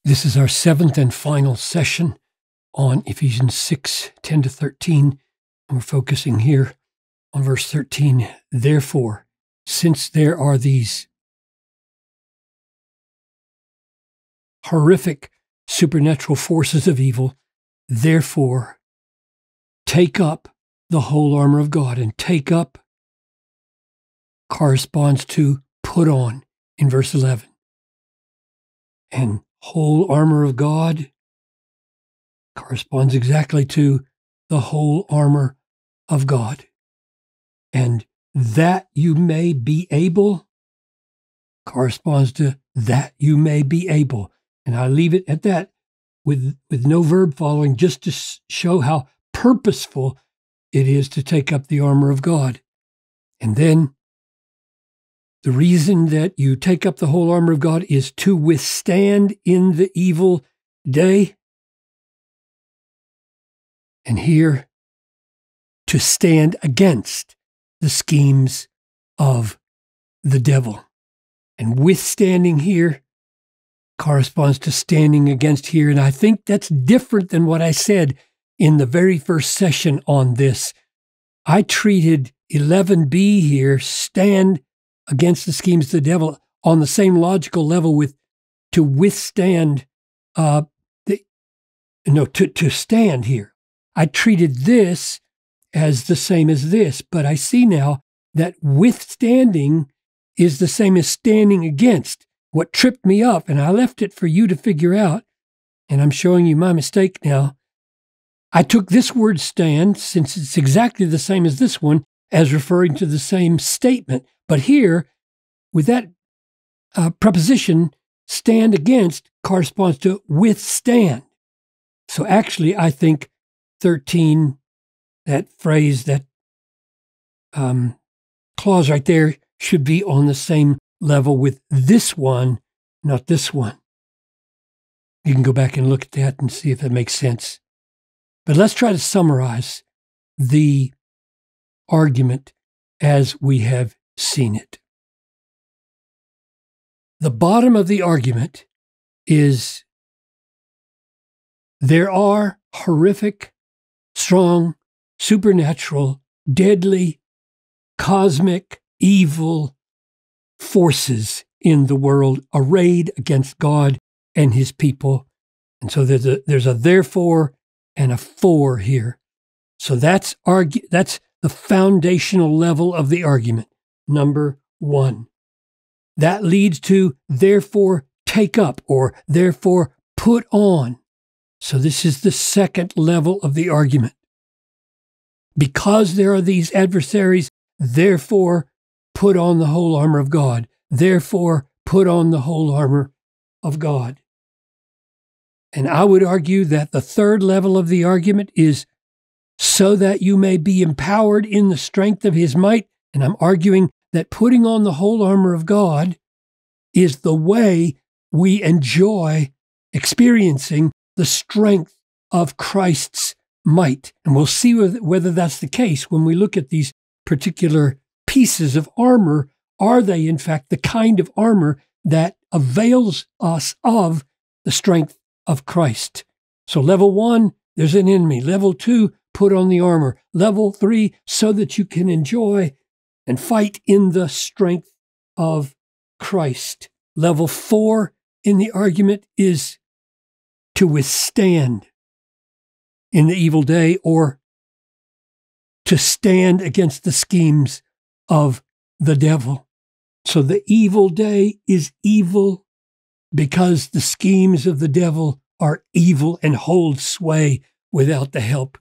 This is our seventh and final session on Ephesians 6, 10 to 13. And we're focusing here on verse 13. Therefore, since there are these horrific supernatural forces of evil, therefore, take up the whole armor of God. And take up corresponds to put on in verse 11. And whole armor of God corresponds exactly to the whole armor of God. And that you may be able corresponds to that you may be able. And I leave it at that with no verb following, just to show how purposeful it is to take up the armor of God. And then the reason that you take up the whole armor of God is to withstand in the evil day. And here, to stand against the schemes of the devil. And withstanding here corresponds to standing against here. And I think that's different than what I said in the very first session on this. I treated 11b here, stand against the schemes of the devil, on the same logical level with to withstand, to stand here. I treated this as the same as this, but I see now that withstanding is the same as standing against. What tripped me up, and I left it for you to figure out, and I'm showing you my mistake now. I took this word stand, since it's exactly the same as this one, as referring to the same statement. But here, with that preposition, stand against corresponds to withstand. So actually, I think 13, that phrase, that clause right there, should be on the same level with this one, not this one. You can go back and look at that and see if that makes sense. But let's try to summarize the argument as we have seen it. The bottom of the argument is there are horrific, strong, supernatural, deadly, cosmic, evil forces in the world arrayed against God and his people. And so there's a therefore and a for here. So that's the foundational level of the argument, number one. That leads to therefore take up, or therefore put on. So this is the second level of the argument. Because there are these adversaries, therefore put on the whole armor of God. Therefore put on the whole armor of God. And I would argue that the third level of the argument is so that you may be empowered in the strength of his might. And I'm arguing that putting on the whole armor of God is the way we enjoy experiencing the strength of Christ's might. And we'll see whether that's the case when we look at these particular pieces of armor. Are they, in fact, the kind of armor that avails us of the strength of Christ? So level 1, there's an enemy. Level 2, put on the armor. Level 3, so that you can enjoy and fight in the strength of Christ. Level 4 in the argument is to withstand in the evil day, or to stand against the schemes of the devil. So the evil day is evil because the schemes of the devil are evil and hold sway without the help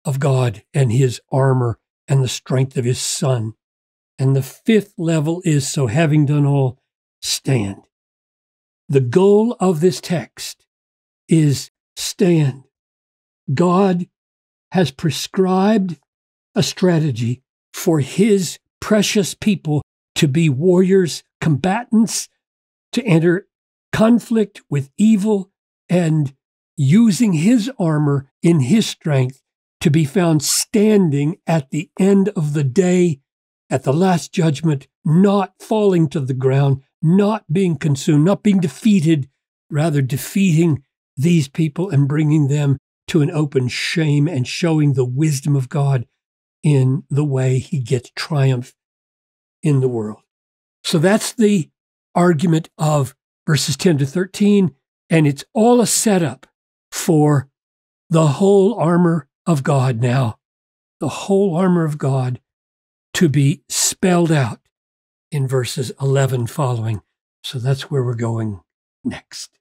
of God and his armor and the strength of his Son. And the fifth level is, so having done all, stand. The goal of this text is stand. God has prescribed a strategy for his precious people to be warriors, combatants, to enter conflict with evil, and using his armor in his strength to be found standing at the end of the day, at the last judgment, not falling to the ground, not being consumed, not being defeated rather defeating these people and bringing them to an open shame and showing the wisdom of God in the way he gets triumph in the world. So that's the argument of verses 10 to 13, and it's all a setup for the whole armor of God now, the whole armor of God to be spelled out in verses 11 following. So that's where we're going next.